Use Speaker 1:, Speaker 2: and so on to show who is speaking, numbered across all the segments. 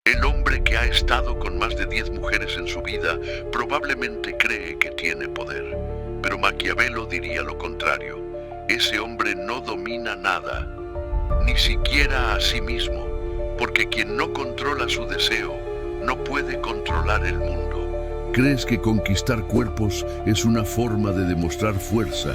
Speaker 1: El hombre que ha estado con más de 10 mujeres en su vida probablemente cree que tiene poder, pero Maquiavelo diría lo contrario. Ese hombre no domina nada, ni siquiera a sí mismo, porque quien no controla su deseo no puede controlar el mundo. Crees que conquistar cuerpos es una forma de demostrar fuerza,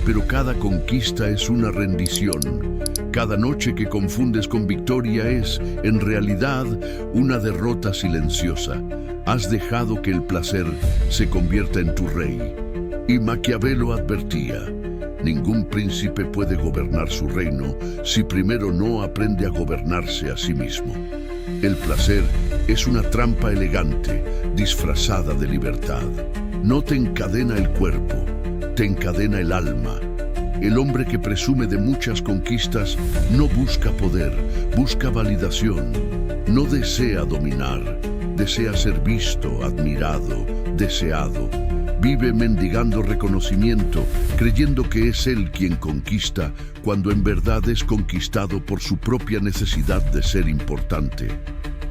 Speaker 1: pero cada conquista es una rendición. Cada noche que confundes con victoria es, en realidad, una derrota silenciosa. Has dejado que el placer se convierta en tu rey. Y Maquiavelo advertía: ningún príncipe puede gobernar su reino si primero no aprende a gobernarse a sí mismo. El placer es una trampa elegante, disfrazada de libertad. No te encadena el cuerpo, te encadena el alma. El hombre que presume de muchas conquistas no busca poder, busca validación. No desea dominar, desea ser visto, admirado, deseado. Vive mendigando reconocimiento, creyendo que es él quien conquista, cuando en verdad es conquistado por su propia necesidad de ser importante.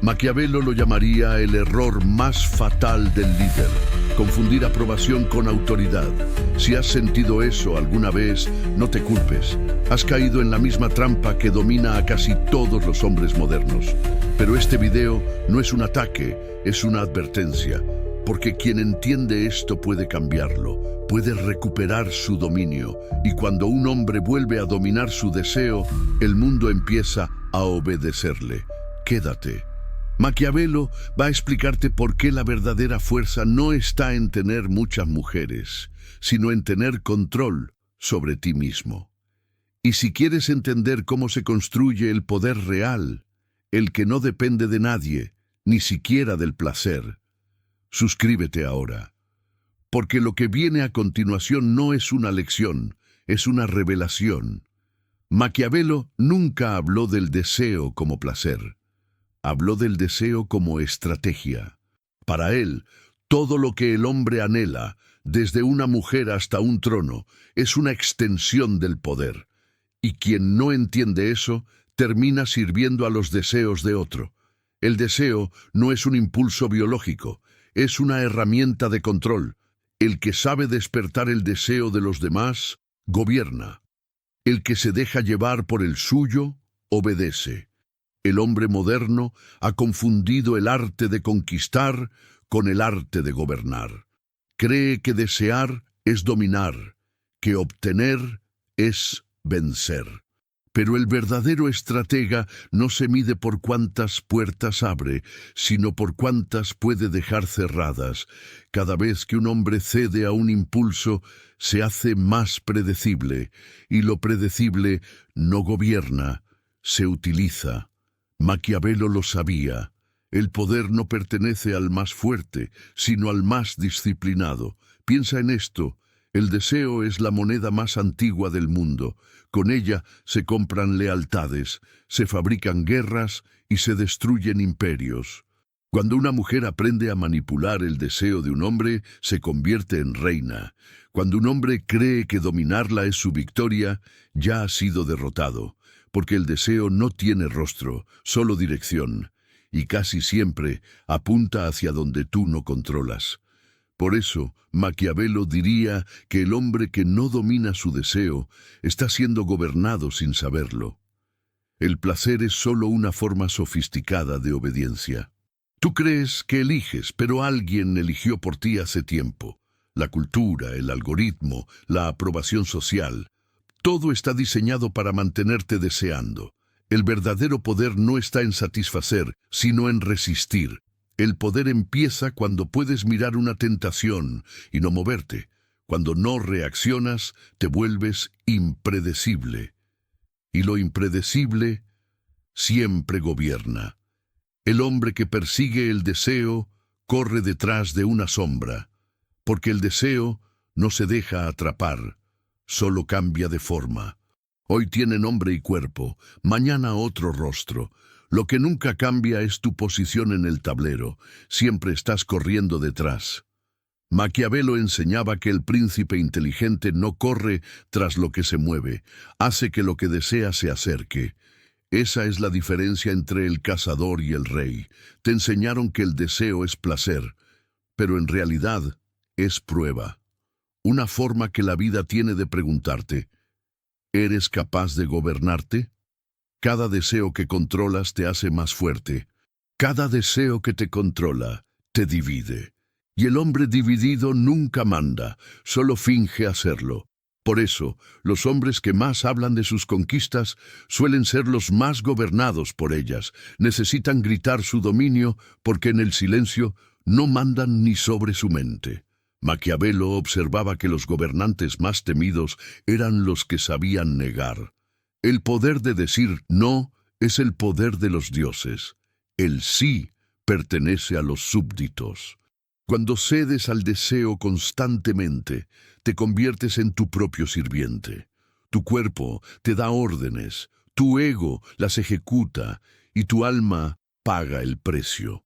Speaker 1: Maquiavelo lo llamaría el error más fatal del líder: confundir aprobación con autoridad. Si has sentido eso alguna vez, no te culpes. Has caído en la misma trampa que domina a casi todos los hombres modernos. Pero este video no es un ataque, es una advertencia. Porque quien entiende esto puede cambiarlo, puede recuperar su dominio. Y cuando un hombre vuelve a dominar su deseo, el mundo empieza a obedecerle. Quédate. Maquiavelo va a explicarte por qué la verdadera fuerza no está en tener muchas mujeres, sino en tener control sobre ti mismo. Y si quieres entender cómo se construye el poder real, el que no depende de nadie, ni siquiera del placer, suscríbete ahora. Porque lo que viene a continuación no es una lección, es una revelación. Maquiavelo nunca habló del deseo como placer. Habló del deseo como estrategia. Para él, todo lo que el hombre anhela, desde una mujer hasta un trono, es una extensión del poder. Y quien no entiende eso, termina sirviendo a los deseos de otro. El deseo no es un impulso biológico, es una herramienta de control. El que sabe despertar el deseo de los demás, gobierna. El que se deja llevar por el suyo, obedece. El hombre moderno ha confundido el arte de conquistar con el arte de gobernar. Cree que desear es dominar, que obtener es vencer. Pero el verdadero estratega no se mide por cuántas puertas abre, sino por cuántas puede dejar cerradas. Cada vez que un hombre cede a un impulso, se hace más predecible, y lo predecible no gobierna, se utiliza. Maquiavelo lo sabía. El poder no pertenece al más fuerte, sino al más disciplinado. Piensa en esto. El deseo es la moneda más antigua del mundo. Con ella se compran lealtades, se fabrican guerras y se destruyen imperios. Cuando una mujer aprende a manipular el deseo de un hombre, se convierte en reina. Cuando un hombre cree que dominarla es su victoria, ya ha sido derrotado. Porque el deseo no tiene rostro, solo dirección, y casi siempre apunta hacia donde tú no controlas. Por eso, Maquiavelo diría que el hombre que no domina su deseo está siendo gobernado sin saberlo. El placer es solo una forma sofisticada de obediencia. Tú crees que eliges, pero alguien eligió por ti hace tiempo. La cultura, el algoritmo, la aprobación social. Todo está diseñado para mantenerte deseando. El verdadero poder no está en satisfacer, sino en resistir. El poder empieza cuando puedes mirar una tentación y no moverte. Cuando no reaccionas, te vuelves impredecible. Y lo impredecible siempre gobierna. El hombre que persigue el deseo corre detrás de una sombra, porque el deseo no se deja atrapar, solo cambia de forma. Hoy tiene nombre y cuerpo, mañana otro rostro. Lo que nunca cambia es tu posición en el tablero, siempre estás corriendo detrás. Maquiavelo enseñaba que el príncipe inteligente no corre tras lo que se mueve, hace que lo que desea se acerque. Esa es la diferencia entre el cazador y el rey. Te enseñaron que el deseo es placer, pero en realidad es prueba. Una forma que la vida tiene de preguntarte, ¿eres capaz de gobernarte? Cada deseo que controlas te hace más fuerte. Cada deseo que te controla te divide. Y el hombre dividido nunca manda, solo finge hacerlo. Por eso, los hombres que más hablan de sus conquistas suelen ser los más gobernados por ellas. Necesitan gritar su dominio porque en el silencio no mandan ni sobre su mente. Maquiavelo observaba que los gobernantes más temidos eran los que sabían negar. El poder de decir no es el poder de los dioses. El sí pertenece a los súbditos. Cuando cedes al deseo constantemente, te conviertes en tu propio sirviente. Tu cuerpo te da órdenes, tu ego las ejecuta y tu alma paga el precio.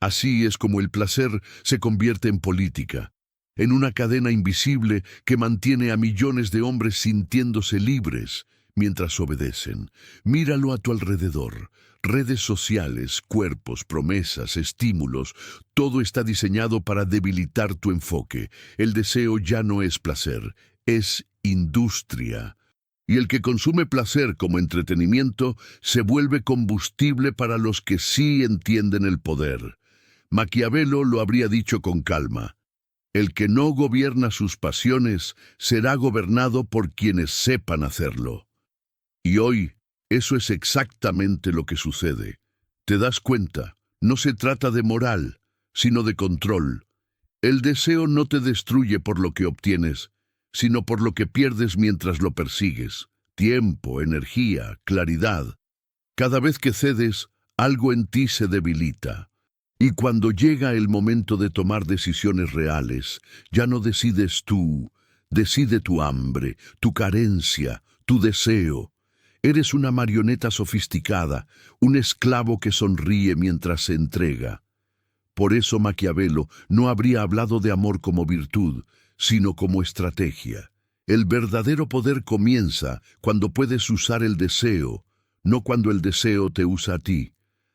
Speaker 1: Así es como el placer se convierte en política, en una cadena invisible que mantiene a millones de hombres sintiéndose libres mientras obedecen. Míralo a tu alrededor. Redes sociales, cuerpos, promesas, estímulos, todo está diseñado para debilitar tu enfoque. El deseo ya no es placer, es industria. Y el que consume placer como entretenimiento se vuelve combustible para los que sí entienden el poder. Maquiavelo lo habría dicho con calma. El que no gobierna sus pasiones será gobernado por quienes sepan hacerlo. Y hoy, eso es exactamente lo que sucede. ¿Te das cuenta? No se trata de moral, sino de control. El deseo no te destruye por lo que obtienes, sino por lo que pierdes mientras lo persigues. Tiempo, energía, claridad. Cada vez que cedes, algo en ti se debilita. Y cuando llega el momento de tomar decisiones reales, ya no decides tú, decide tu hambre, tu carencia, tu deseo. Eres una marioneta sofisticada, un esclavo que sonríe mientras se entrega. Por eso Maquiavelo no habría hablado de amor como virtud, sino como estrategia. El verdadero poder comienza cuando puedes usar el deseo, no cuando el deseo te usa a ti.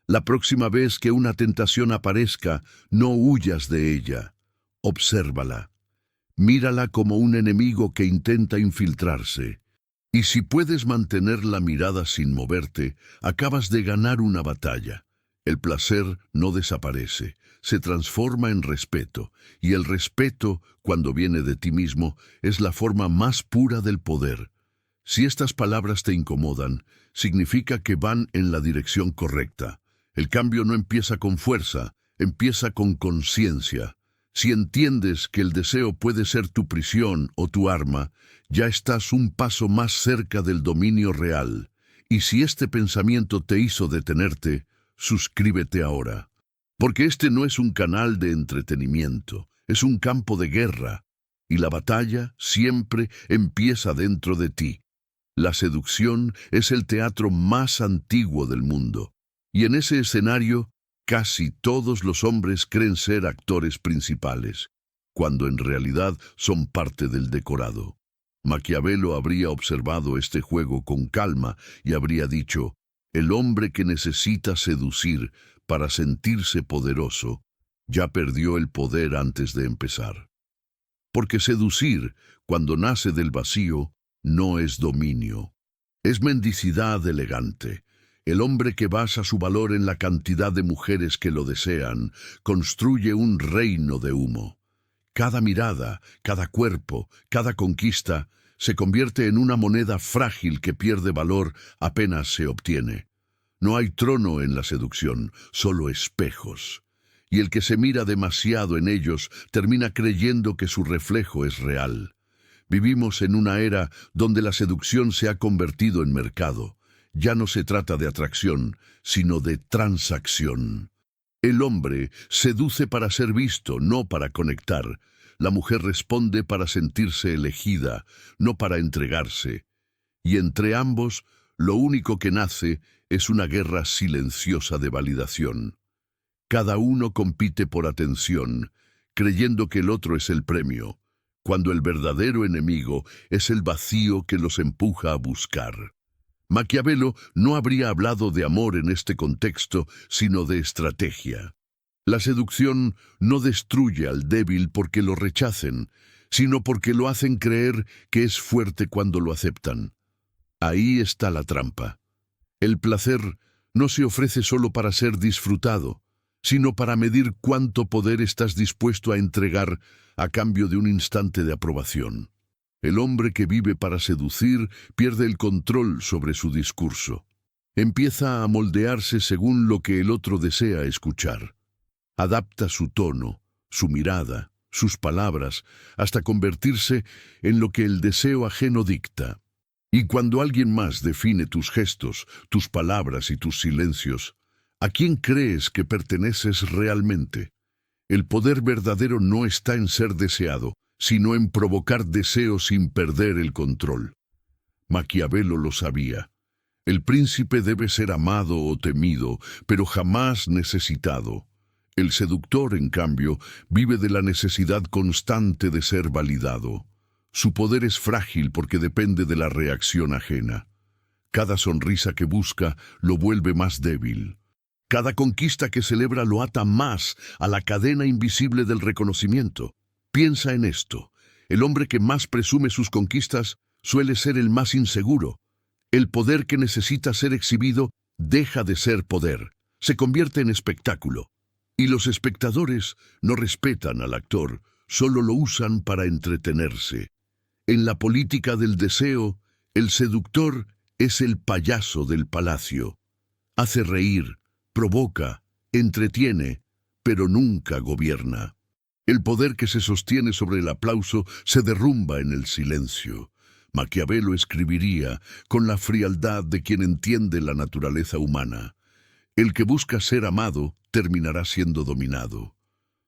Speaker 1: La próxima vez que una tentación aparezca, no huyas de ella. Obsérvala. Mírala como un enemigo que intenta infiltrarse. Y si puedes mantener la mirada sin moverte, acabas de ganar una batalla. El placer no desaparece, se transforma en respeto, y el respeto, cuando viene de ti mismo, es la forma más pura del poder. Si estas palabras te incomodan, significa que van en la dirección correcta. El cambio no empieza con fuerza, empieza con conciencia. Si entiendes que el deseo puede ser tu prisión o tu arma, ya estás un paso más cerca del dominio real. Y si este pensamiento te hizo detenerte, suscríbete ahora. Porque este no es un canal de entretenimiento, es un campo de guerra. Y la batalla siempre empieza dentro de ti. La seducción es el teatro más antiguo del mundo. Y en ese escenario, casi todos los hombres creen ser actores principales, cuando en realidad son parte del decorado. Maquiavelo habría observado este juego con calma y habría dicho, el hombre que necesita seducir para sentirse poderoso, ya perdió el poder antes de empezar. Porque seducir, cuando nace del vacío, no es dominio. Es mendicidad elegante. El hombre que basa su valor en la cantidad de mujeres que lo desean, construye un reino de humo. Cada mirada, cada cuerpo, cada conquista, se convierte en una moneda frágil que pierde valor apenas se obtiene. No hay trono en la seducción, solo espejos. Y el que se mira demasiado en ellos termina creyendo que su reflejo es real. Vivimos en una era donde la seducción se ha convertido en mercado. Ya no se trata de atracción, sino de transacción. El hombre seduce para ser visto, no para conectar. La mujer responde para sentirse elegida, no para entregarse. Y entre ambos, lo único que nace es una guerra silenciosa de validación. Cada uno compite por atención, creyendo que el otro es el premio, cuando el verdadero enemigo es el vacío que los empuja a buscar. Maquiavelo no habría hablado de amor en este contexto, sino de estrategia. La seducción no destruye al débil porque lo rechacen, sino porque lo hacen creer que es fuerte cuando lo aceptan. Ahí está la trampa. El placer no se ofrece solo para ser disfrutado, sino para medir cuánto poder estás dispuesto a entregar a cambio de un instante de aprobación. El hombre que vive para seducir pierde el control sobre su discurso. Empieza a moldearse según lo que el otro desea escuchar. Adapta su tono, su mirada, sus palabras, hasta convertirse en lo que el deseo ajeno dicta. Y cuando alguien más define tus gestos, tus palabras y tus silencios, ¿a quién crees que perteneces realmente? El poder verdadero no está en ser deseado, sino en provocar deseo sin perder el control. Maquiavelo lo sabía. El príncipe debe ser amado o temido, pero jamás necesitado. El seductor, en cambio, vive de la necesidad constante de ser validado. Su poder es frágil porque depende de la reacción ajena. Cada sonrisa que busca lo vuelve más débil. Cada conquista que celebra lo ata más a la cadena invisible del reconocimiento. Piensa en esto. El hombre que más presume sus conquistas suele ser el más inseguro. El poder que necesita ser exhibido deja de ser poder. Se convierte en espectáculo. Y los espectadores no respetan al actor, solo lo usan para entretenerse. En la política del deseo, el seductor es el payaso del palacio. Hace reír, provoca, entretiene, pero nunca gobierna. El poder que se sostiene sobre el aplauso se derrumba en el silencio. Maquiavelo escribiría con la frialdad de quien entiende la naturaleza humana. El que busca ser amado terminará siendo dominado.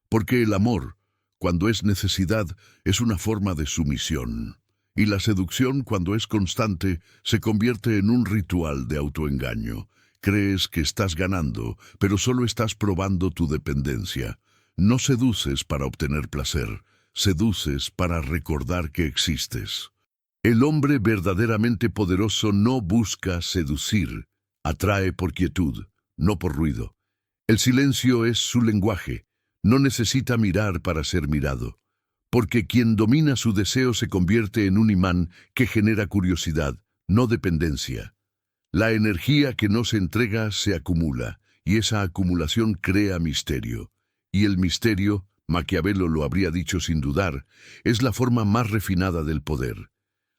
Speaker 1: Porque el amor, cuando es necesidad, es una forma de sumisión. Y la seducción, cuando es constante, se convierte en un ritual de autoengaño. Crees que estás ganando, pero solo estás probando tu dependencia. No seduces para obtener placer, seduces para recordar que existes. El hombre verdaderamente poderoso no busca seducir, atrae por quietud, no por ruido. El silencio es su lenguaje, no necesita mirar para ser mirado. Porque quien domina su deseo se convierte en un imán que genera curiosidad, no dependencia. La energía que no se entrega se acumula, y esa acumulación crea misterio. Y el misterio, Maquiavelo lo habría dicho sin dudar, es la forma más refinada del poder.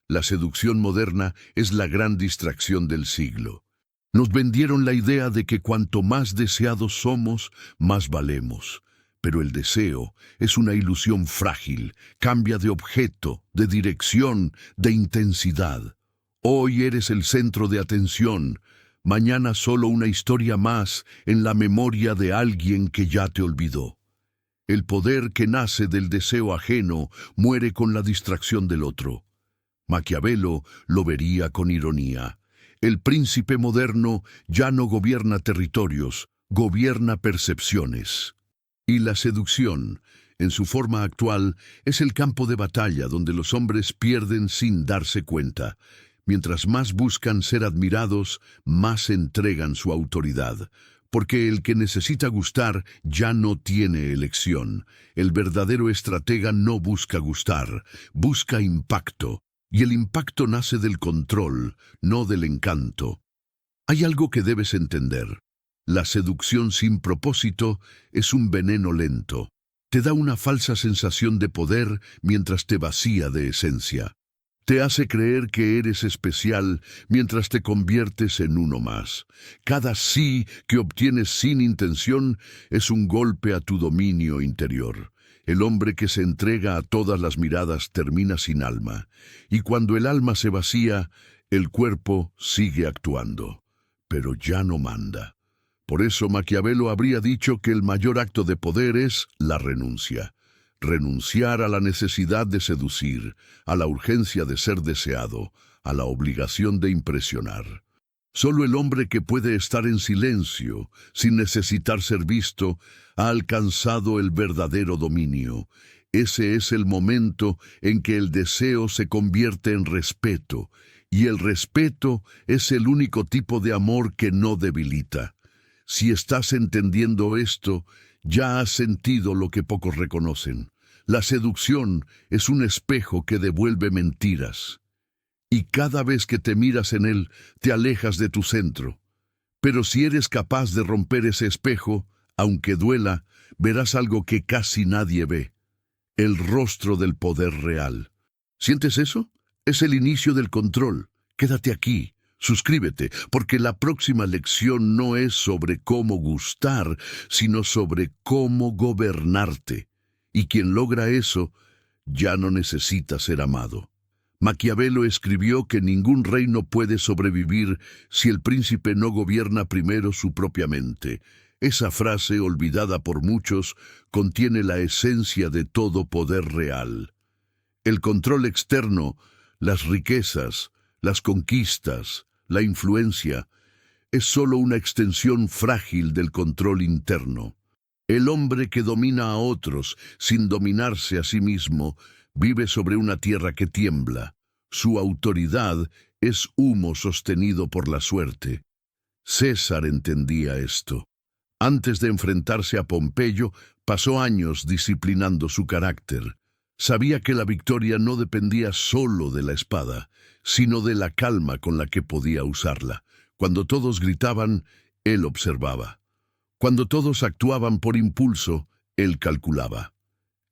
Speaker 1: La seducción moderna es la gran distracción del siglo. Nos vendieron la idea de que cuanto más deseados somos, más valemos. Pero el deseo es una ilusión frágil, cambia de objeto, de dirección, de intensidad. Hoy eres el centro de atención, mañana solo una historia más en la memoria de alguien que ya te olvidó. El poder que nace del deseo ajeno muere con la distracción del otro. Maquiavelo lo vería con ironía. El príncipe moderno ya no gobierna territorios, gobierna percepciones. Y la seducción, en su forma actual, es el campo de batalla donde los hombres pierden sin darse cuenta. Mientras más buscan ser admirados, más entregan su autoridad. Porque el que necesita gustar ya no tiene elección. El verdadero estratega no busca gustar, busca impacto. Y el impacto nace del control, no del encanto. Hay algo que debes entender. La seducción sin propósito es un veneno lento. Te da una falsa sensación de poder mientras te vacía de esencia. Te hace creer que eres especial mientras te conviertes en uno más. Cada sí que obtienes sin intención es un golpe a tu dominio interior. El hombre que se entrega a todas las miradas termina sin alma. Y cuando el alma se vacía, el cuerpo sigue actuando. Pero ya no manda. Por eso Maquiavelo habría dicho que el mayor acto de poder es la renuncia. Renunciar a la necesidad de seducir, a la urgencia de ser deseado, a la obligación de impresionar. Solo el hombre que puede estar en silencio, sin necesitar ser visto, ha alcanzado el verdadero dominio. Ese es el momento en que el deseo se convierte en respeto, Y el respeto es el único tipo de amor que no debilita. Si estás entendiendo esto, ya has sentido lo que pocos reconocen. La seducción es un espejo que devuelve mentiras. Y cada vez que te miras en él, te alejas de tu centro. Pero si eres capaz de romper ese espejo, aunque duela, verás algo que casi nadie ve. El rostro del poder real. ¿Sientes eso? Es el inicio del control. Quédate aquí, suscríbete, porque la próxima lección no es sobre cómo gustar, sino sobre cómo gobernarte. Y quien logra eso, ya no necesita ser amado. Maquiavelo escribió que ningún reino puede sobrevivir si el príncipe no gobierna primero su propia mente. Esa frase, olvidada por muchos, contiene la esencia de todo poder real. El control externo, las riquezas, las conquistas, la influencia, es solo una extensión frágil del control interno. El hombre que domina a otros sin dominarse a sí mismo vive sobre una tierra que tiembla. Su autoridad es humo sostenido por la suerte. César entendía esto. Antes de enfrentarse a Pompeyo, pasó años disciplinando su carácter. Sabía que la victoria no dependía solo de la espada, sino de la calma con la que podía usarla. Cuando todos gritaban, él observaba. Cuando todos actuaban por impulso, él calculaba.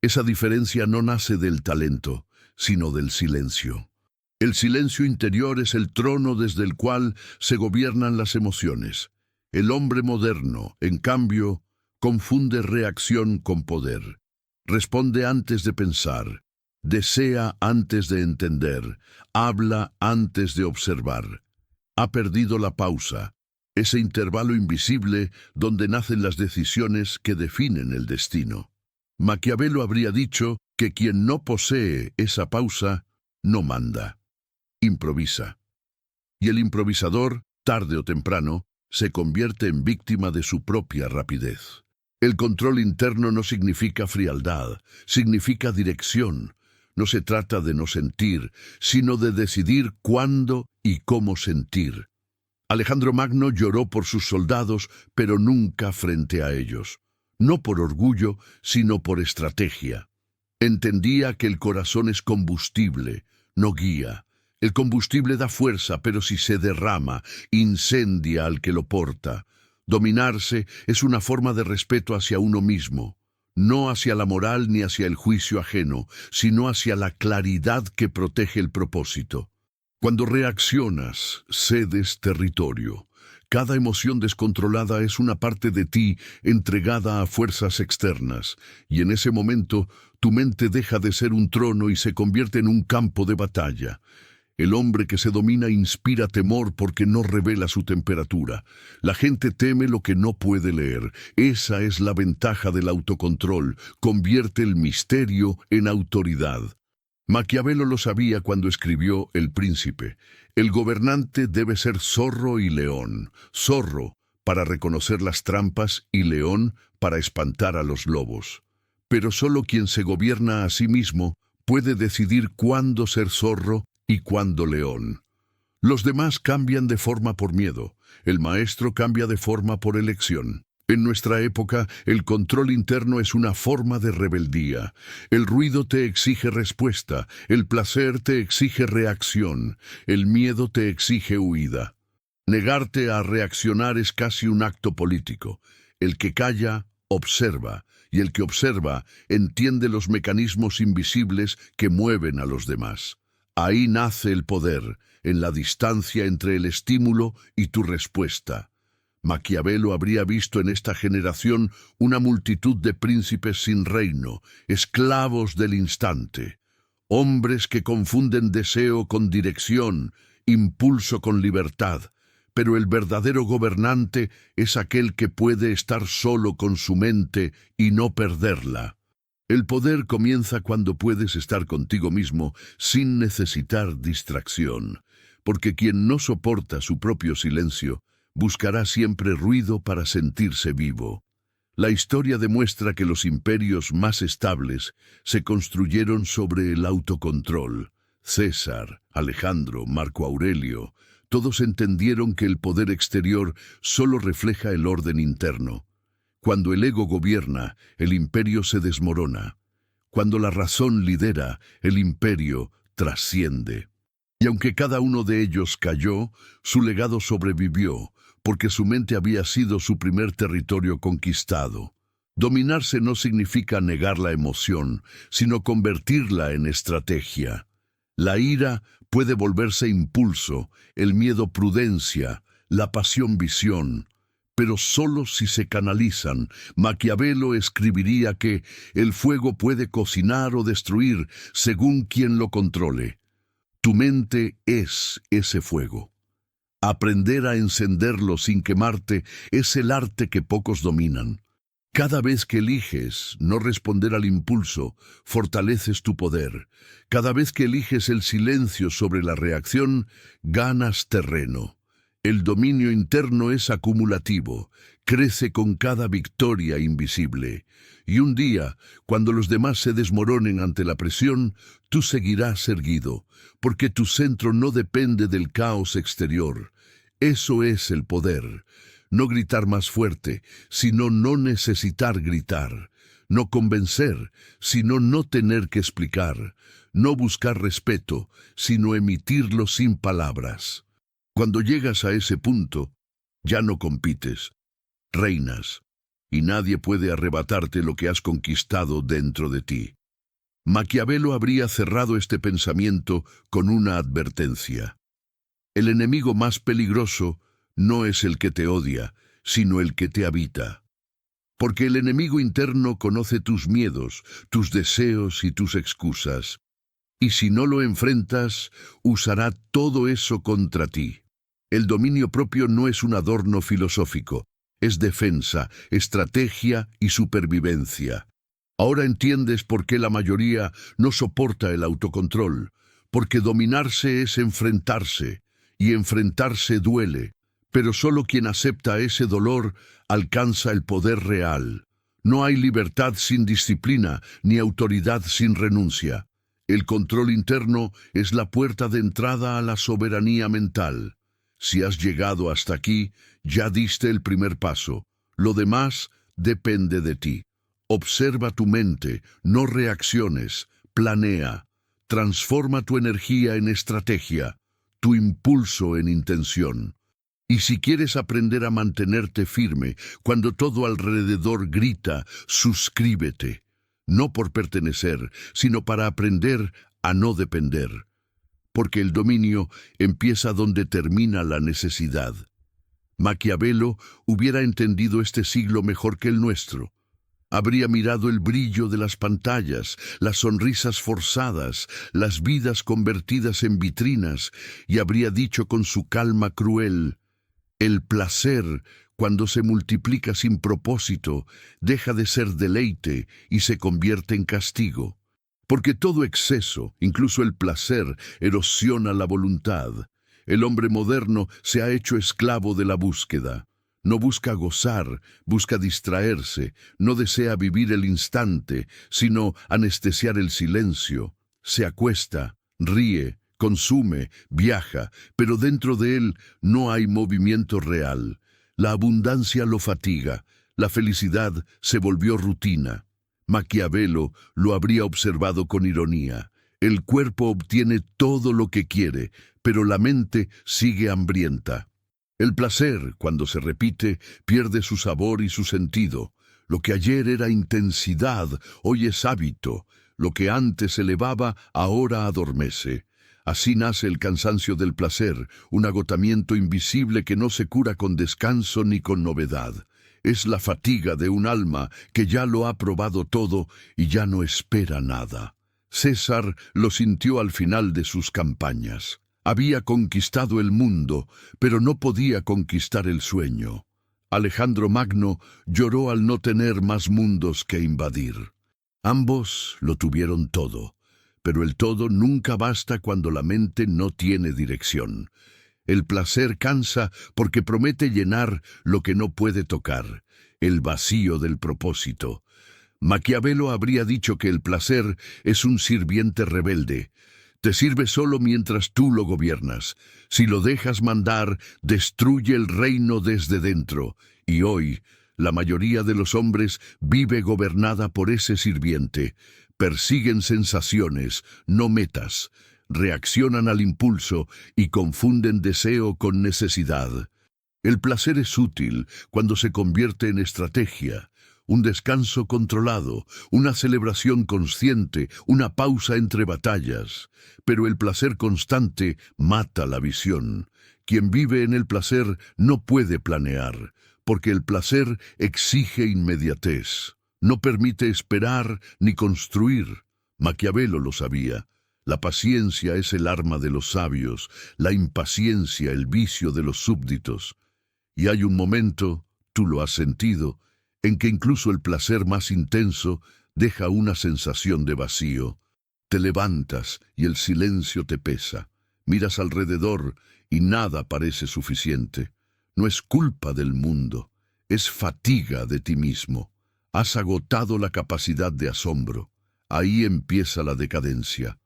Speaker 1: Esa diferencia no nace del talento, sino del silencio. El silencio interior es el trono desde el cual se gobiernan las emociones. El hombre moderno, en cambio, confunde reacción con poder. Responde antes de pensar, desea antes de entender, habla antes de observar. Ha perdido la pausa, ese intervalo invisible donde nacen las decisiones que definen el destino. Maquiavelo habría dicho que quien no posee esa pausa, no manda. Improvisa. Y el improvisador, tarde o temprano, se convierte en víctima de su propia rapidez. El control interno no significa frialdad, significa dirección. No se trata de no sentir, sino de decidir cuándo y cómo sentir. Alejandro Magno lloró por sus soldados, pero nunca frente a ellos. No por orgullo, sino por estrategia. Entendía que el corazón es combustible, no guía. El combustible da fuerza, pero si se derrama, incendia al que lo porta. Dominarse es una forma de respeto hacia uno mismo, no hacia la moral ni hacia el juicio ajeno, sino hacia la claridad que protege el propósito. Cuando reaccionas, cedes territorio. Cada emoción descontrolada es una parte de ti entregada a fuerzas externas, y en ese momento tu mente deja de ser un trono y se convierte en un campo de batalla. El hombre que se domina inspira temor porque no revela su temperatura. La gente teme lo que no puede leer. Esa es la ventaja del autocontrol. Convierte el misterio en autoridad. Maquiavelo lo sabía cuando escribió El Príncipe. El gobernante debe ser zorro y león. Zorro para reconocer las trampas y león para espantar a los lobos. Pero solo quien se gobierna a sí mismo puede decidir cuándo ser zorro y cuándo león. Los demás cambian de forma por miedo. El maestro cambia de forma por elección. En nuestra época, el control interno es una forma de rebeldía. El ruido te exige respuesta, el placer te exige reacción, el miedo te exige huida. Negarte a reaccionar es casi un acto político. El que calla, observa, y el que observa entiende los mecanismos invisibles que mueven a los demás. Ahí nace el poder, en la distancia entre el estímulo y tu respuesta. Maquiavelo habría visto en esta generación una multitud de príncipes sin reino, esclavos del instante, hombres que confunden deseo con dirección, impulso con libertad, pero el verdadero gobernante es aquel que puede estar solo con su mente y no perderla. El poder comienza cuando puedes estar contigo mismo sin necesitar distracción, porque quien no soporta su propio silencio buscará siempre ruido para sentirse vivo. La historia demuestra que los imperios más estables se construyeron sobre el autocontrol. César, Alejandro, Marco Aurelio, todos entendieron que el poder exterior solo refleja el orden interno. Cuando el ego gobierna, el imperio se desmorona. Cuando la razón lidera, el imperio trasciende. Y aunque cada uno de ellos cayó, su legado sobrevivió, porque su mente había sido su primer territorio conquistado. Dominarse no significa negar la emoción, sino convertirla en estrategia. La ira puede volverse impulso, el miedo prudencia, la pasión visión, pero solo si se canalizan. Maquiavelo escribiría que el fuego puede cocinar o destruir según quien lo controle. Tu mente es ese fuego. Aprender a encenderlo sin quemarte es el arte que pocos dominan. Cada vez que eliges no responder al impulso, fortaleces tu poder. Cada vez que eliges el silencio sobre la reacción, ganas terreno. El dominio interno es acumulativo, crece con cada victoria invisible. Y un día, cuando los demás se desmoronen ante la presión, tú seguirás erguido, porque tu centro no depende del caos exterior. Eso es el poder. No gritar más fuerte, sino no necesitar gritar. No convencer, sino no tener que explicar. No buscar respeto, sino emitirlo sin palabras. Cuando llegas a ese punto, ya no compites, reinas, y nadie puede arrebatarte lo que has conquistado dentro de ti. Maquiavelo habría cerrado este pensamiento con una advertencia. El enemigo más peligroso no es el que te odia, sino el que te habita. Porque el enemigo interno conoce tus miedos, tus deseos y tus excusas. Y si no lo enfrentas, usará todo eso contra ti. El dominio propio no es un adorno filosófico, es defensa, estrategia y supervivencia. Ahora entiendes por qué la mayoría no soporta el autocontrol, porque dominarse es enfrentarse, y enfrentarse duele, pero solo quien acepta ese dolor alcanza el poder real. No hay libertad sin disciplina, ni autoridad sin renuncia. El control interno es la puerta de entrada a la soberanía mental. Si has llegado hasta aquí, ya diste el primer paso. Lo demás depende de ti. Observa tu mente, no reacciones, planea. Transforma tu energía en estrategia, tu impulso en intención. Y si quieres aprender a mantenerte firme cuando todo alrededor grita, suscríbete. No por pertenecer, sino para aprender a no depender. Porque el dominio empieza donde termina la necesidad. Maquiavelo hubiera entendido este siglo mejor que el nuestro. Habría mirado el brillo de las pantallas, las sonrisas forzadas, las vidas convertidas en vitrinas, y habría dicho con su calma cruel: el placer, cuando se multiplica sin propósito, deja de ser deleite y se convierte en castigo. Porque todo exceso, incluso el placer, erosiona la voluntad. El hombre moderno se ha hecho esclavo de la búsqueda. No busca gozar, busca distraerse, no desea vivir el instante, sino anestesiar el silencio. Se acuesta, ríe, consume, viaja, pero dentro de él no hay movimiento real. La abundancia lo fatiga, la felicidad se volvió rutina. Maquiavelo lo habría observado con ironía. El cuerpo obtiene todo lo que quiere, pero la mente sigue hambrienta. El placer, cuando se repite, pierde su sabor y su sentido. Lo que ayer era intensidad, hoy es hábito. Lo que antes elevaba, ahora adormece. Así nace el cansancio del placer, un agotamiento invisible que no se cura con descanso ni con novedad. Es la fatiga de un alma que ya lo ha probado todo y ya no espera nada. César lo sintió al final de sus campañas. Había conquistado el mundo, pero no podía conquistar el sueño. Alejandro Magno lloró al no tener más mundos que invadir. Ambos lo tuvieron todo, pero el todo nunca basta cuando la mente no tiene dirección. El placer cansa porque promete llenar lo que no puede tocar, el vacío del propósito. Maquiavelo habría dicho que el placer es un sirviente rebelde. Te sirve solo mientras tú lo gobiernas. Si lo dejas mandar, destruye el reino desde dentro. Y hoy, la mayoría de los hombres vive gobernada por ese sirviente. Persiguen sensaciones, no metas. Reaccionan al impulso y confunden deseo con necesidad. El placer es útil cuando se convierte en estrategia. Un descanso controlado, una celebración consciente, una pausa entre batallas. Pero el placer constante mata la visión. Quien vive en el placer no puede planear, porque el placer exige inmediatez. No permite esperar ni construir. Maquiavelo lo sabía. La paciencia es el arma de los sabios, la impaciencia el vicio de los súbditos. Y hay un momento, tú lo has sentido, en que incluso el placer más intenso deja una sensación de vacío. Te levantas y el silencio te pesa. Miras alrededor y nada parece suficiente. No es culpa del mundo, es fatiga de ti mismo. Has agotado la capacidad de asombro. Ahí empieza la decadencia.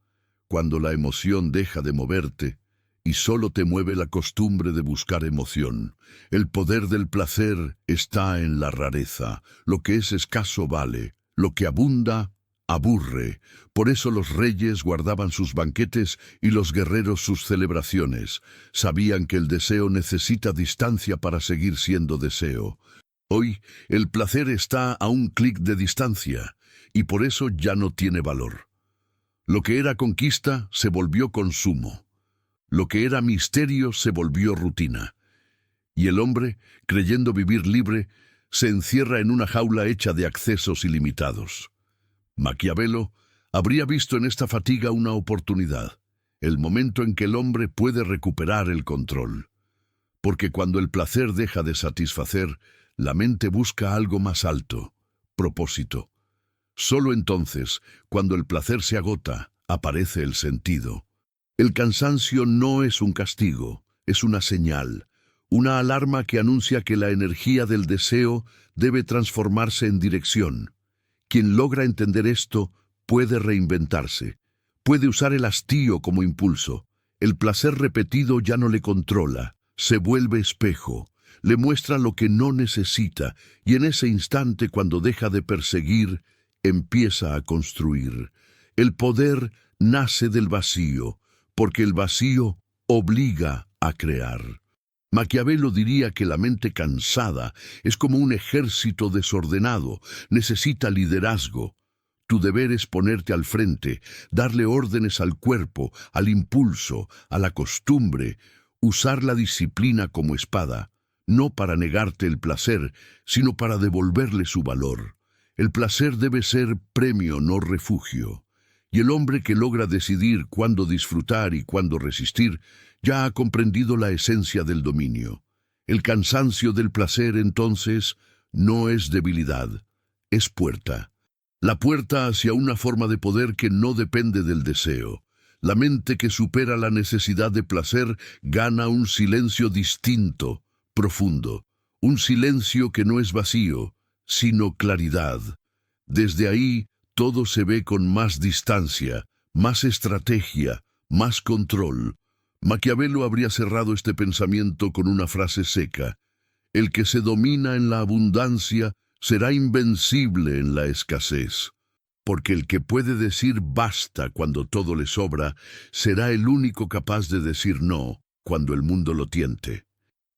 Speaker 1: Cuando la emoción deja de moverte, y solo te mueve la costumbre de buscar emoción. El poder del placer está en la rareza. Lo que es escaso vale, lo que abunda, aburre. Por eso los reyes guardaban sus banquetes y los guerreros sus celebraciones. Sabían que el deseo necesita distancia para seguir siendo deseo. Hoy, el placer está a un clic de distancia, y por eso ya no tiene valor. Lo que era conquista se volvió consumo. Lo que era misterio se volvió rutina. Y el hombre, creyendo vivir libre, se encierra en una jaula hecha de accesos ilimitados. Maquiavelo habría visto en esta fatiga una oportunidad, el momento en que el hombre puede recuperar el control. Porque cuando el placer deja de satisfacer, la mente busca algo más alto, propósito. Solo entonces, cuando el placer se agota, aparece el sentido. El cansancio no es un castigo, es una señal, una alarma que anuncia que la energía del deseo debe transformarse en dirección. Quien logra entender esto puede reinventarse, puede usar el hastío como impulso. El placer repetido ya no le controla, se vuelve espejo, le muestra lo que no necesita y en ese instante cuando deja de perseguir, empieza a construir. El poder nace del vacío, porque el vacío obliga a crear. Maquiavelo diría que la mente cansada es como un ejército desordenado, necesita liderazgo. Tu deber es ponerte al frente, darle órdenes al cuerpo, al impulso, a la costumbre, usar la disciplina como espada, no para negarte el placer, sino para devolverle su valor. El placer debe ser premio, no refugio. Y el hombre que logra decidir cuándo disfrutar y cuándo resistir, ya ha comprendido la esencia del dominio. El cansancio del placer, entonces, no es debilidad, es puerta. La puerta hacia una forma de poder que no depende del deseo. La mente que supera la necesidad de placer gana un silencio distinto, profundo. Un silencio que no es vacío, sino claridad. Desde ahí, todo se ve con más distancia, más estrategia, más control. Maquiavelo habría cerrado este pensamiento con una frase seca. El que se domina en la abundancia será invencible en la escasez. Porque el que puede decir basta cuando todo le sobra, será el único capaz de decir no cuando el mundo lo tiente.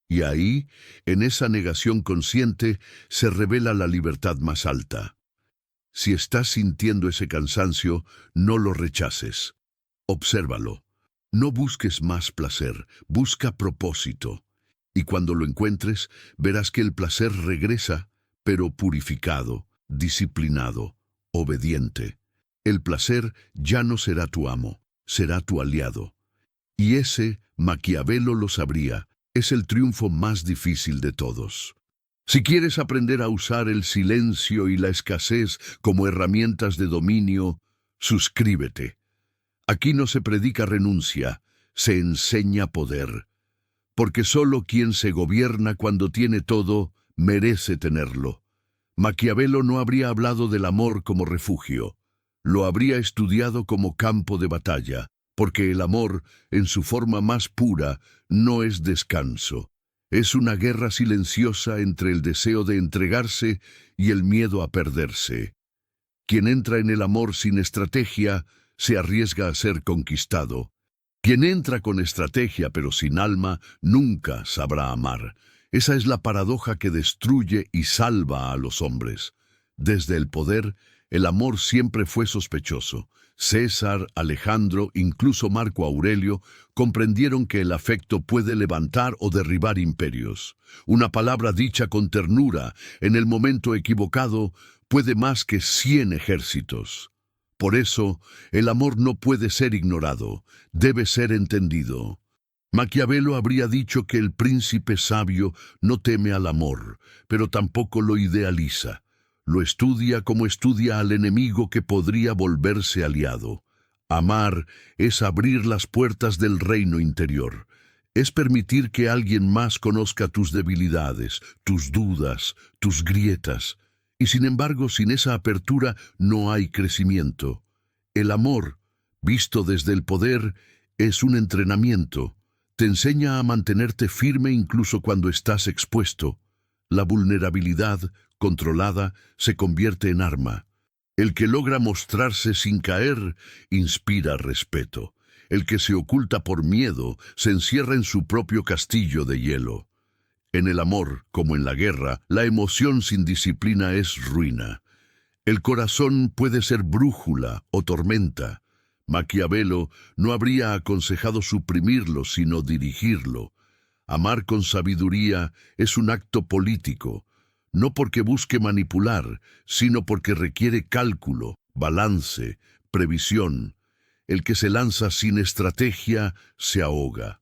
Speaker 1: Y ahí, en esa negación consciente, se revela la libertad más alta. Si estás sintiendo ese cansancio, no lo rechaces. Obsérvalo. No busques más placer, busca propósito. Y cuando lo encuentres, verás que el placer regresa, pero purificado, disciplinado, obediente. El placer ya no será tu amo, será tu aliado. Y ese, Maquiavelo lo sabría, es el triunfo más difícil de todos. Si quieres aprender a usar el silencio y la escasez como herramientas de dominio, suscríbete. Aquí no se predica renuncia, se enseña poder. Porque solo quien se gobierna cuando tiene todo, merece tenerlo. Maquiavelo no habría hablado del amor como refugio, lo habría estudiado como campo de batalla. porque el amor, en su forma más pura, no es descanso. Es una guerra silenciosa entre el deseo de entregarse y el miedo a perderse. Quien entra en el amor sin estrategia se arriesga a ser conquistado. Quien entra con estrategia pero sin alma nunca sabrá amar. Esa es la paradoja que destruye y salva a los hombres. Desde el poder, el amor siempre fue sospechoso. César, Alejandro, incluso Marco Aurelio, comprendieron que el afecto puede levantar o derribar imperios. Una palabra dicha con ternura, en el momento equivocado, puede más que 100 ejércitos. Por eso, el amor no puede ser ignorado, debe ser entendido. Maquiavelo habría dicho que el príncipe sabio no teme al amor, pero tampoco lo idealiza. Lo estudia como estudia al enemigo que podría volverse aliado. Amar es abrir las puertas del reino interior. Es permitir que alguien más conozca tus debilidades, tus dudas, tus grietas. Y sin embargo, sin esa apertura no hay crecimiento. El amor, visto desde el poder, es un entrenamiento. Te enseña a mantenerte firme incluso cuando estás expuesto. La vulnerabilidad, controlada, se convierte en arma. El que logra mostrarse sin caer, inspira respeto. El que se oculta por miedo, se encierra en su propio castillo de hielo. En el amor, como en la guerra, la emoción sin disciplina es ruina. El corazón puede ser brújula o tormenta. Maquiavelo no habría aconsejado suprimirlo, sino dirigirlo. Amar con sabiduría es un acto político, no porque busque manipular, sino porque requiere cálculo, balance, previsión. El que se lanza sin estrategia se ahoga.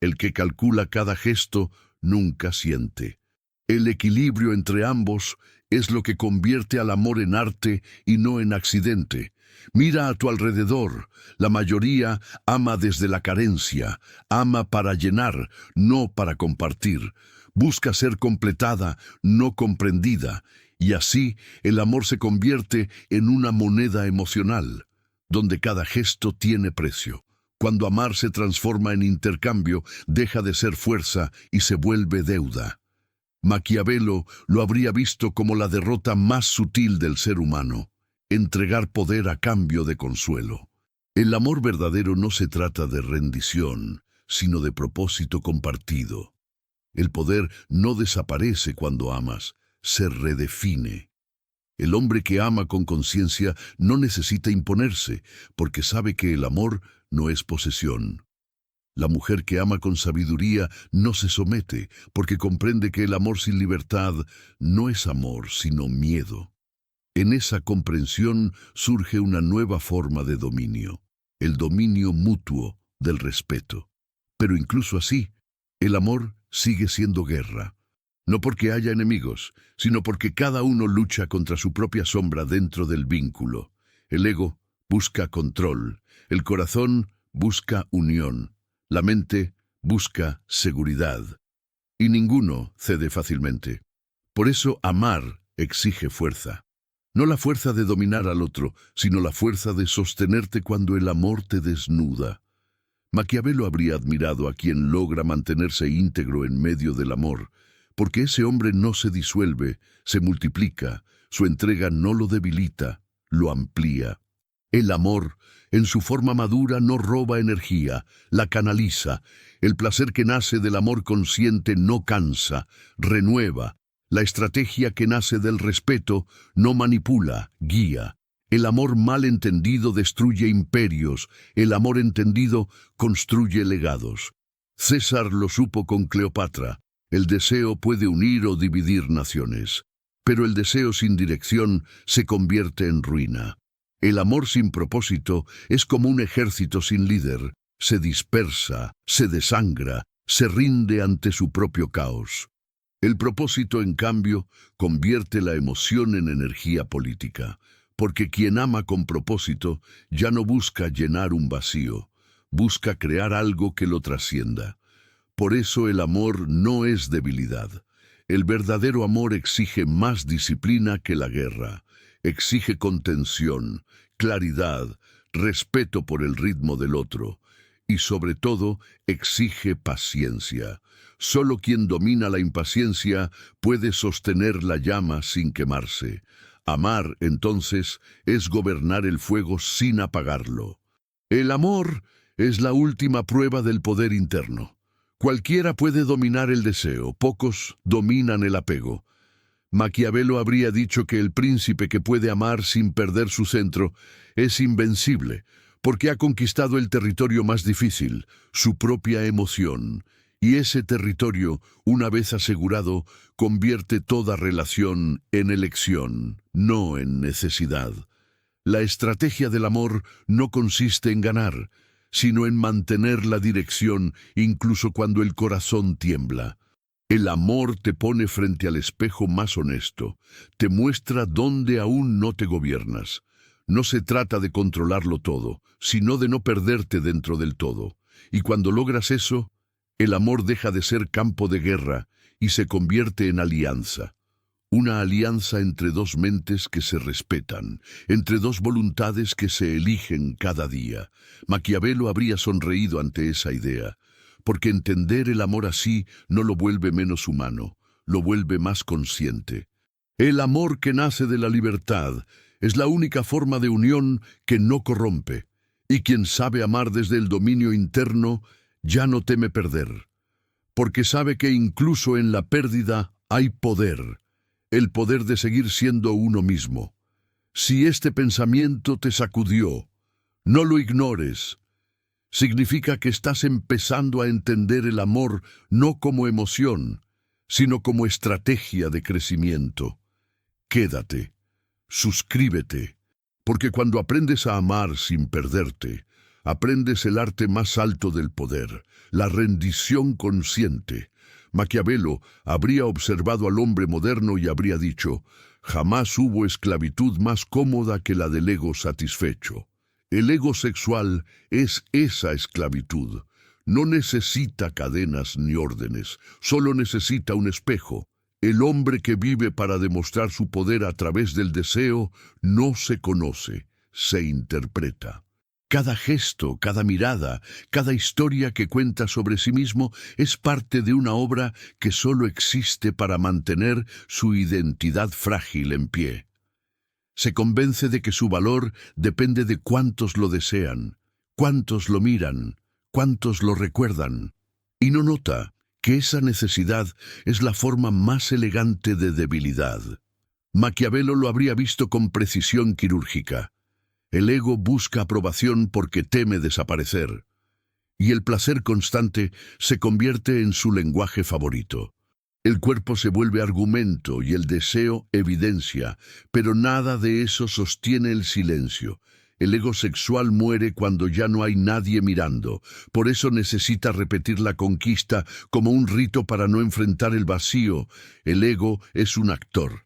Speaker 1: El que calcula cada gesto nunca siente. El equilibrio entre ambos es lo que convierte al amor en arte y no en accidente. Mira a tu alrededor. La mayoría ama desde la carencia, ama para llenar, no para compartir. Busca ser completada, no comprendida, y así el amor se convierte en una moneda emocional, donde cada gesto tiene precio. Cuando amar se transforma en intercambio, deja de ser fuerza y se vuelve deuda. Maquiavelo lo habría visto como la derrota más sutil del ser humano, entregar poder a cambio de consuelo. El amor verdadero no se trata de rendición, sino de propósito compartido. El poder no desaparece cuando amas, se redefine. El hombre que ama con conciencia no necesita imponerse, porque sabe que el amor no es posesión. La mujer que ama con sabiduría no se somete, porque comprende que el amor sin libertad no es amor, sino miedo. En esa comprensión surge una nueva forma de dominio, el dominio mutuo del respeto. Pero incluso así, el amor sigue siendo guerra. No porque haya enemigos, sino porque cada uno lucha contra su propia sombra dentro del vínculo. El ego busca control, el corazón busca unión, la mente busca seguridad. Y ninguno cede fácilmente. Por eso amar exige fuerza. No la fuerza de dominar al otro, sino la fuerza de sostenerte cuando el amor te desnuda. Maquiavelo habría admirado a quien logra mantenerse íntegro en medio del amor, porque ese hombre no se disuelve, se multiplica, su entrega no lo debilita, lo amplía. El amor, en su forma madura, no roba energía, la canaliza. El placer que nace del amor consciente no cansa, renueva. La estrategia que nace del respeto no manipula, guía. El amor mal entendido destruye imperios, el amor entendido construye legados. César lo supo con Cleopatra. El deseo puede unir o dividir naciones, pero el deseo sin dirección se convierte en ruina. El amor sin propósito es como un ejército sin líder. Se dispersa, se desangra, se rinde ante su propio caos. El propósito, en cambio, convierte la emoción en energía política, porque quien ama con propósito ya no busca llenar un vacío, busca crear algo que lo trascienda. Por eso el amor no es debilidad. El verdadero amor exige más disciplina que la guerra. Exige contención, claridad, respeto por el ritmo del otro y, sobre todo, exige paciencia. Solo quien domina la impaciencia puede sostener la llama sin quemarse. Amar, entonces, es gobernar el fuego sin apagarlo. El amor es la última prueba del poder interno. Cualquiera puede dominar el deseo, pocos dominan el apego. Maquiavelo habría dicho que el príncipe que puede amar sin perder su centro es invencible, porque ha conquistado el territorio más difícil, su propia emoción, y ese territorio, una vez asegurado, convierte toda relación en elección, no en necesidad. La estrategia del amor no consiste en ganar, sino en mantener la dirección incluso cuando el corazón tiembla. El amor te pone frente al espejo más honesto, te muestra dónde aún no te gobiernas. No se trata de controlarlo todo, sino de no perderte dentro del todo. Y cuando logras eso, el amor deja de ser campo de guerra y se convierte en alianza. Una alianza entre dos mentes que se respetan, entre dos voluntades que se eligen cada día. Maquiavelo habría sonreído ante esa idea, porque entender el amor así no lo vuelve menos humano, lo vuelve más consciente. El amor que nace de la libertad es la única forma de unión que no corrompe, y quien sabe amar desde el dominio interno ya no teme perder, porque sabe que incluso en la pérdida hay poder, el poder de seguir siendo uno mismo. Si este pensamiento te sacudió, no lo ignores. Significa que estás empezando a entender el amor no como emoción, sino como estrategia de crecimiento. Quédate, suscríbete, porque cuando aprendes a amar sin perderte, aprendes el arte más alto del poder, la rendición consciente. Maquiavelo habría observado al hombre moderno y habría dicho: jamás hubo esclavitud más cómoda que la del ego satisfecho. El ego sexual es esa esclavitud. No necesita cadenas ni órdenes, solo necesita un espejo. El hombre que vive para demostrar su poder a través del deseo no se conoce, se interpreta. Cada gesto, cada mirada, cada historia que cuenta sobre sí mismo es parte de una obra que solo existe para mantener su identidad frágil en pie. Se convence de que su valor depende de cuántos lo desean, cuántos lo miran, cuántos lo recuerdan, y no nota que esa necesidad es la forma más elegante de debilidad. Maquiavelo lo habría visto con precisión quirúrgica. El ego busca aprobación porque teme desaparecer, y el placer constante se convierte en su lenguaje favorito. El cuerpo se vuelve argumento y el deseo evidencia, pero nada de eso sostiene el silencio. El ego sexual muere cuando ya no hay nadie mirando, por eso necesita repetir la conquista como un rito para no enfrentar el vacío. El ego es un actor,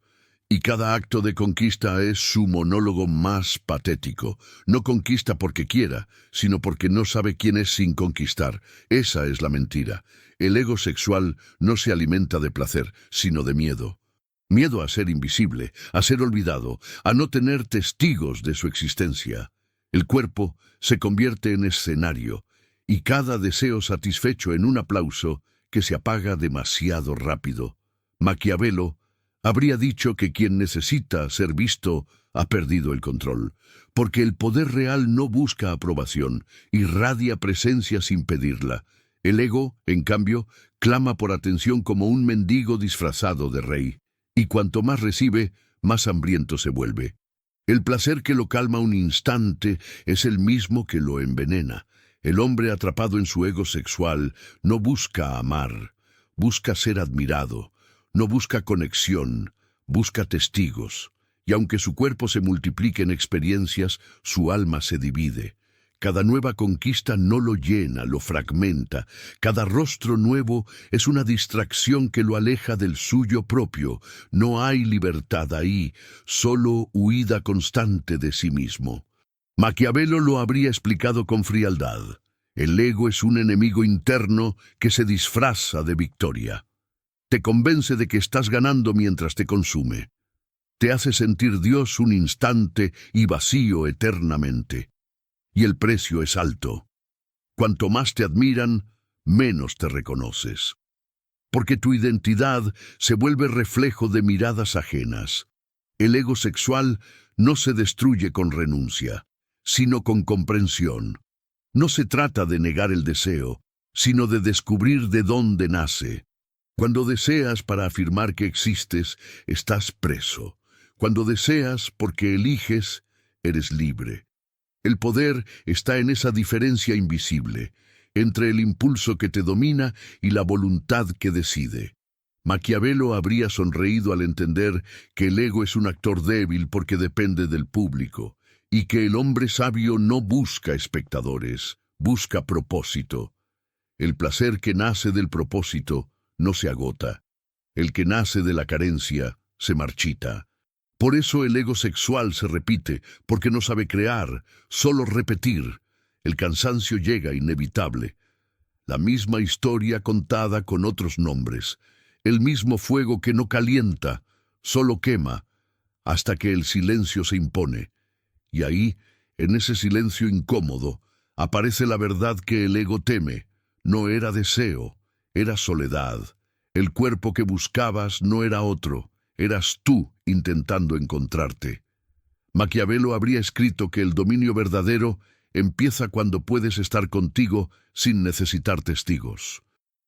Speaker 1: y cada acto de conquista es su monólogo más patético. No conquista porque quiera, sino porque no sabe quién es sin conquistar. Esa es la mentira. El ego sexual no se alimenta de placer, sino de miedo. Miedo a ser invisible, a ser olvidado, a no tener testigos de su existencia. El cuerpo se convierte en escenario, y cada deseo satisfecho en un aplauso que se apaga demasiado rápido. Maquiavelo habría dicho que quien necesita ser visto ha perdido el control, porque el poder real no busca aprobación, irradia presencia sin pedirla. El ego, en cambio, clama por atención como un mendigo disfrazado de rey, y cuanto más recibe, más hambriento se vuelve. El placer que lo calma un instante es el mismo que lo envenena. El hombre atrapado en su ego sexual no busca amar, busca ser admirado. No busca conexión, busca testigos, y aunque su cuerpo se multiplique en experiencias, su alma se divide. Cada nueva conquista no lo llena, lo fragmenta. Cada rostro nuevo es una distracción que lo aleja del suyo propio. No hay libertad ahí, solo huida constante de sí mismo. Maquiavelo lo habría explicado con frialdad. El ego es un enemigo interno que se disfraza de victoria. Te convence de que estás ganando mientras te consume. Te hace sentir Dios un instante y vacío eternamente. y el precio es alto. Cuanto más te admiran, menos te reconoces. Porque tu identidad se vuelve reflejo de miradas ajenas. El ego sexual no se destruye con renuncia, sino con comprensión. No se trata de negar el deseo, sino de descubrir de dónde nace. Cuando deseas para afirmar que existes, estás preso. Cuando deseas porque eliges, eres libre. El poder está en esa diferencia invisible, entre el impulso que te domina y la voluntad que decide. Maquiavelo habría sonreído al entender que el ego es un actor débil porque depende del público, y que el hombre sabio no busca espectadores, busca propósito. El placer que nace del propósito no se agota. El que nace de la carencia se marchita. Por eso el ego sexual se repite, porque no sabe crear, solo repetir. El cansancio llega inevitable. La misma historia contada con otros nombres. El mismo fuego que no calienta, solo quema, hasta que el silencio se impone. Y ahí, en ese silencio incómodo, aparece la verdad que el ego teme. No era deseo, era soledad. El cuerpo que buscabas no era otro, eras tú intentando encontrarte. Maquiavelo habría escrito que el dominio verdadero empieza cuando puedes estar contigo sin necesitar testigos.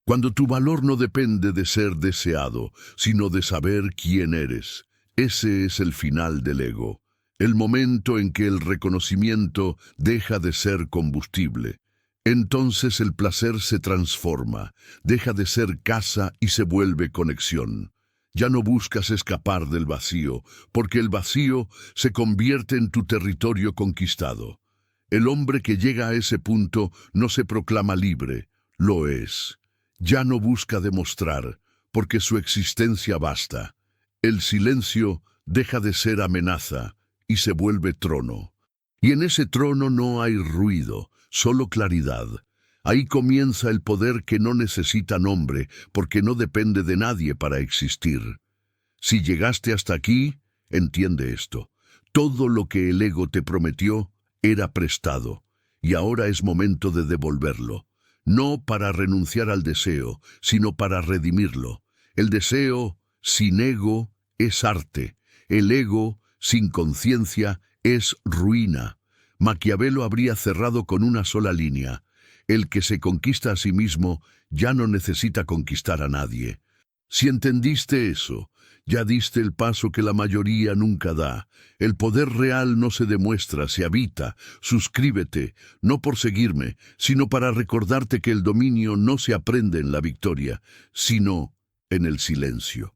Speaker 1: Cuando tu valor no depende de ser deseado, sino de saber quién eres. Ese es el final del ego, el momento en que el reconocimiento deja de ser combustible. Entonces el placer se transforma, deja de ser casa y se vuelve conexión. Ya no buscas escapar del vacío, porque el vacío se convierte en tu territorio conquistado. El hombre que llega a ese punto no se proclama libre, lo es. Ya no busca demostrar, porque su existencia basta. El silencio deja de ser amenaza y se vuelve trono. Y en ese trono no hay ruido, solo claridad. Ahí comienza el poder que no necesita nombre, porque no depende de nadie para existir. Si llegaste hasta aquí, entiende esto. Todo lo que el ego te prometió era prestado, y ahora es momento de devolverlo. No para renunciar al deseo, sino para redimirlo. El deseo sin ego es arte. El ego sin conciencia es ruina. Maquiavelo habría cerrado con una sola línea. El que se conquista a sí mismo ya no necesita conquistar a nadie. Si entendiste eso, ya diste el paso que la mayoría nunca da. El poder real no se demuestra, se habita. Suscríbete, no por seguirme, sino para recordarte que el dominio no se aprende en la victoria, sino en el silencio.